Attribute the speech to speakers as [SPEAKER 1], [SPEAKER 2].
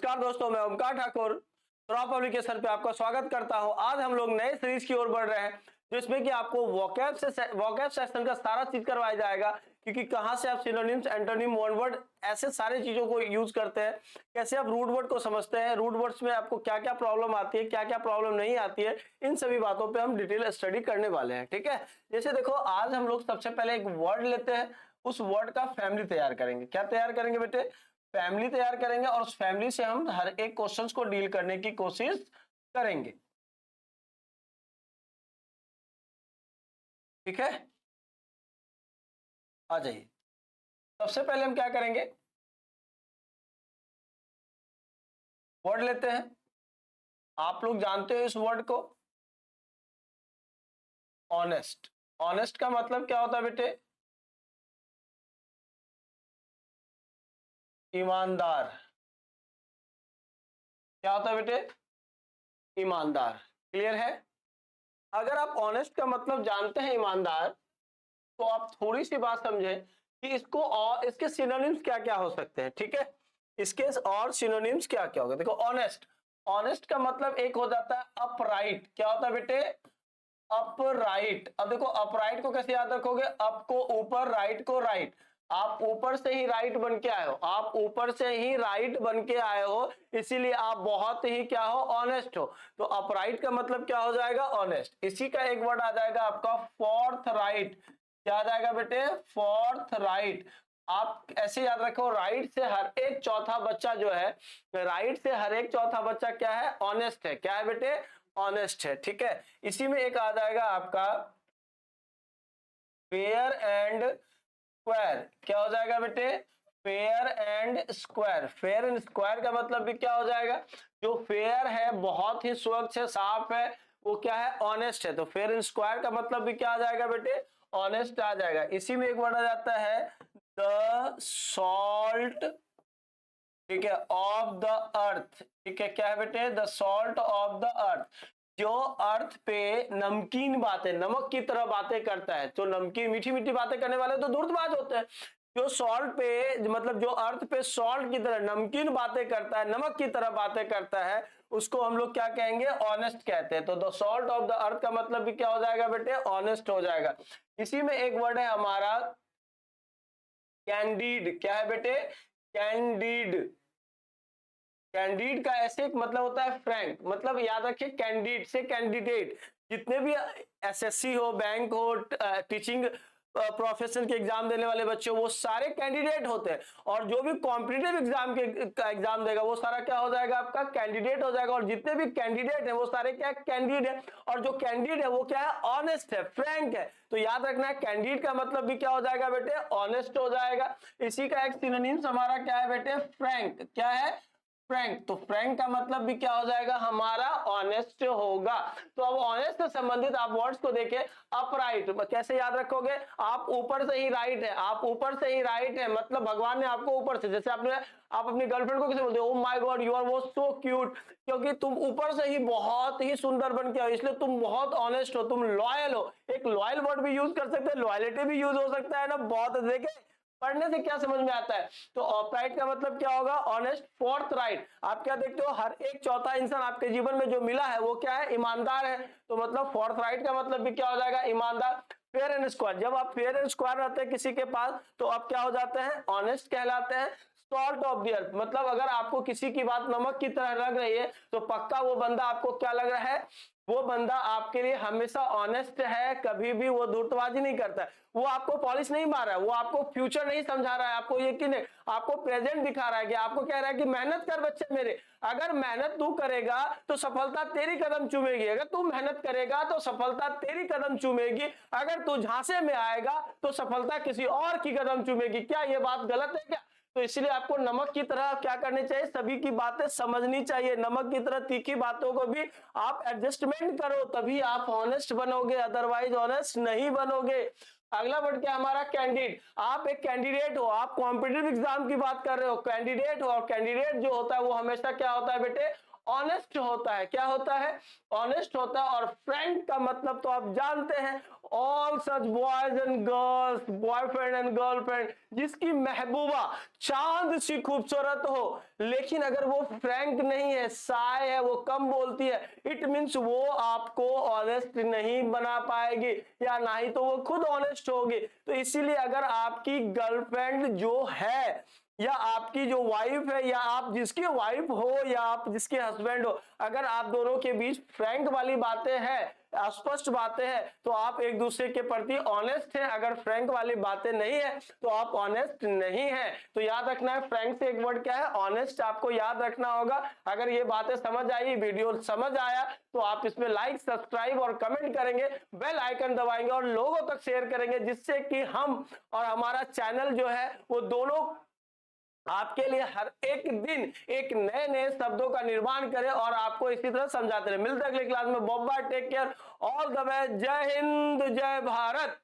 [SPEAKER 1] नमस्कार दोस्तों, मैं ओमकार ठाकुर थ्रो पब्लिकेशन पे आपका स्वागत करता हूं। आज हम लोग नए सीरीज की ओर बढ़ रहे हैं जिसमें कि आपको वोकैब सेक्शन का सारा चीज करवाया जाएगा, क्योंकि कहां से आप सिनोनिम्स, एंटोनिम, वन वर्ड ऐसे सारे चीजों को यूज करते हैं, कैसे आप रूट वर्ड को समझते हैं, रूट वर्ड्स में आपको क्या क्या प्रॉब्लम आती है, क्या क्या प्रॉब्लम नहीं आती है, इन सभी बातों पे हम डिटेल स्टडी करने वाले हैं। ठीक है, जैसे देखो आज हम लोग सबसे पहले एक वर्ड लेते हैं, उस वर्ड का फैमिली तैयार करेंगे। क्या तैयार करेंगे बेटे? फैमिली तैयार करेंगे और उस फैमिली से हम हर एक क्वेश्चंस को डील करने की कोशिश करेंगे। ठीक है, आ जाइए। सबसे पहले हम क्या करेंगे, वर्ड लेते हैं। आप लोग जानते हो इस वर्ड को, ऑनेस्ट। ऑनेस्ट का मतलब क्या होता है बेटे? ईमानदार। क्या होता है बेटे? ईमानदार। क्लियर है? अगर आप ऑनेस्ट का मतलब जानते हैं ईमानदार, तो आप थोड़ी सी बात समझें कि इसको और इसके सिनोनिम्स क्या क्या हो सकते हैं। ठीक है, इसके और सिनोनिम्स क्या क्या होगा। देखो ऑनेस्ट, ऑनेस्ट का मतलब एक हो जाता है अपराइट। क्या होता है बेटे? अपराइट। अब देखो अपराइट को कैसे याद रखोगे? अप को ऊपर, राइट को राइट। आप ऊपर से ही राइट बन के आए हो, आप ऊपर से ही राइट बन के आए हो, इसीलिए आप बहुत ही क्या हो? ऑनेस्ट हो। तो अपराइट का मतलब क्या हो जाएगा? ऑनेस्ट। इसी का एक वर्ड आ जाएगा आपका फोर्थ राइट। क्या आ जाएगा बेटे? Fourth right. आप ऐसे याद रखो, राइट से हर एक चौथा बच्चा जो है, राइट से हर एक चौथा बच्चा क्या है? ऑनेस्ट है। क्या है बेटे? ऑनेस्ट है। ठीक है, इसी में एक आ जाएगा आपका फेयर एंड स्क्वायर। क्या हो जाएगा बेटे? Fair and square. Fair and square का मतलब भी क्या हो जाएगा? जो फेयर है, बहुत ही स्वच्छ है, साफ है, वो क्या है? ऑनेस्ट है। तो फेयर एंड स्क्वायर का मतलब भी क्या आ जाएगा बेटे? ऑनेस्ट आ जाएगा। इसी में एक वर्ड आ जाता है द सॉल्ट। ठीक है, ऑफ द अर्थ। ठीक है, क्या है बेटे? The salt of the earth. जो अर्थ पे नमकीन बातें, नमक की तरह बातें करता है, तो नमकीन मीठी मीठी बातें करने वाले तो धूर्तबाज होते हैं। जो सॉल्ट पे मतलब जो अर्थ पे सॉल्ट की तरह नमकीन बातें करता है, नमक की तरह बातें करता है, उसको हम लोग क्या कहेंगे? ऑनेस्ट कहते हैं। तो the salt of the earth का मतलब भी क्या हो जाएगा बेटे? ऑनेस्ट हो जाएगा। इसी में एक वर्ड है हमारा कैंडिड। क्या है बेटे? कैंडिड। कैंडिड का ऐसे एक मतलब होता है फ्रैंक। मतलब याद रखिए, कैंडिड से कैंडिडेट, जितने भी एसएससी हो, बैंक हो, टीचिंग प्रोफेशन के एग्जाम देने वाले बच्चे हो, वो सारे कैंडिडेट होते हैं। और जो भी कॉम्पिटिटिव एग्जाम का एग्जाम देगा, वो सारा क्या हो जाएगा? आपका कैंडिडेट हो जाएगा। और जितने भी कैंडिडेट है, वो सारे क्या? कैंडिड है। और जो कैंडिड है वो क्या है? ऑनेस्ट है, फ्रैंक है। तो याद रखना है, कैंडिड का मतलब भी क्या हो जाएगा बेटे? ऑनेस्ट हो जाएगा। इसी का एक सिनोनिम्स हमारा क्या है बेटे? फ्रैंक। क्या है? फ्रैंक। तो फ्रैंक का मतलब भी क्या हो जाएगा हमारा? ऑनेस्ट होगा। तो अब ऑनेस्ट से संबंधित आप वर्ड्स को देखें। अपराइट कैसे याद रखोगे? आप ऊपर से ही राइट है, आप ऊपर से ही राइट है, मतलब भगवान ने आपको ऊपर से, जैसे आप अपनी गर्लफ्रेंड को कैसे बोलते हो? Oh my God you are वो सो क्यूट, क्योंकि तुम ऊपर से ही बहुत ही सुंदर बन के आओ, इसलिए तुम बहुत ऑनेस्ट हो, तुम लॉयल हो। एक लॉयल वर्ड भी यूज कर सकते हैं, लॉयलिटी भी यूज हो सकता है ना। बहुत देखे पढ़ने से क्या समझ में आता है? तो ऑपराइट का मतलब क्या होगा? ऑनेस्ट। फोर्थ राइट, आप क्या देखते हो? हर एक चौथा इंसान आपके जीवन में जो मिला है वो क्या है? ईमानदार है। तो मतलब फोर्थ राइट का मतलब भी क्या हो जाएगा? ईमानदार। फेयर एंड स्क्वायर, जब आप फेयर एंड स्क्वायर रहते हैं किसी के पास, तो आप क्या हो जाते हैं? ऑनेस्ट कहलाते हैं। सॉल्ट ऑफ द अर्थ, मतलब अगर आपको किसी की बात नमक की तरह लग रही है, तो पक्का वो बंदा आपको क्या लग रहा है? वो बंदा आपके लिए हमेशा ऑनेस्ट है, कभी भी वो धूर्तबाजी नहीं करता है, वो आपको पॉलिश नहीं मार रहा है, वो आपको फ्यूचर नहीं समझा रहा है, आपको ये कि नहीं, आपको प्रेजेंट दिखा रहा है, कि आपको कह रहा है कि मेहनत कर बच्चे मेरे, अगर मेहनत तू करेगा तो सफलता तेरी कदम चूमेगी, अगर तू मेहनत करेगा तो सफलता तेरी कदम चूमेगी, अगर तू झांसे में आएगा तो सफलता किसी और की कदम चूमेगी। क्या ये बात गलत है क्या? तो इसलिए आपको नमक की तरह क्या करनी चाहिए? सभी की बातें समझनी चाहिए। नमक की तरह तीखी बातों को भी आप एडजस्टमेंट करो, तभी आप ऑनेस्ट बनोगे, अदरवाइज ऑनेस्ट नहीं बनोगे। अगला वर्ड क्या हमारा? कैंडिडेट। आप एक कैंडिडेट हो, आप कॉम्पिटिटिव एग्जाम की बात कर रहे हो, कैंडिडेट हो, और कैंडिडेट जो होता है वो हमेशा क्या होता है बेटे? ऑनेस्ट होता है। क्या होता है? ऑनेस्ट होता है। और फ्रैंक का मतलब तो आप जानते हैं, all such boys and girls, boyfriend and girlfriend, जिसकी महबूबा चांद सी खूबसूरत हो, लेकिन अगर वो फ्रैंक नहीं है, साय है, वो कम बोलती है, इट मीन्स वो आपको ऑनेस्ट नहीं बना पाएगी, या ना ही तो वो खुद ऑनेस्ट होगी। तो इसीलिए अगर आपकी गर्लफ्रेंड जो है, या आपकी जो वाइफ है, या आप जिसकी वाइफ हो, या आप जिसके हस्बैंड हो, अगर आप दोनों के बीच फ्रैंक वाली बातें हैं, स्पष्ट बातें हैं, तो आप एक दूसरे के प्रति ऑनेस्ट हैं। अगर फ्रैंक वाली बातें नहीं है तो आप ऑनेस्ट नहीं हैं। तो याद रखना है, फ्रैंक से एक वर्ड क्या है? ऑनेस्ट। आपको याद रखना होगा। अगर ये बातें समझ आई, वीडियो समझ आया, तो आप इसमें लाइक, सब्सक्राइब और कमेंट करेंगे, बेल आइकन दबाएंगे और लोगों तक शेयर करेंगे, जिससे कि हम और हमारा चैनल जो है वो दोनों आपके लिए हर एक दिन एक नए नए शब्दों का निर्माण करें और आपको इसी तरह समझाते रहे। मिलते हैं अगली क्लास में। Bye bye, take care, all the best. जय हिंद, जय भारत।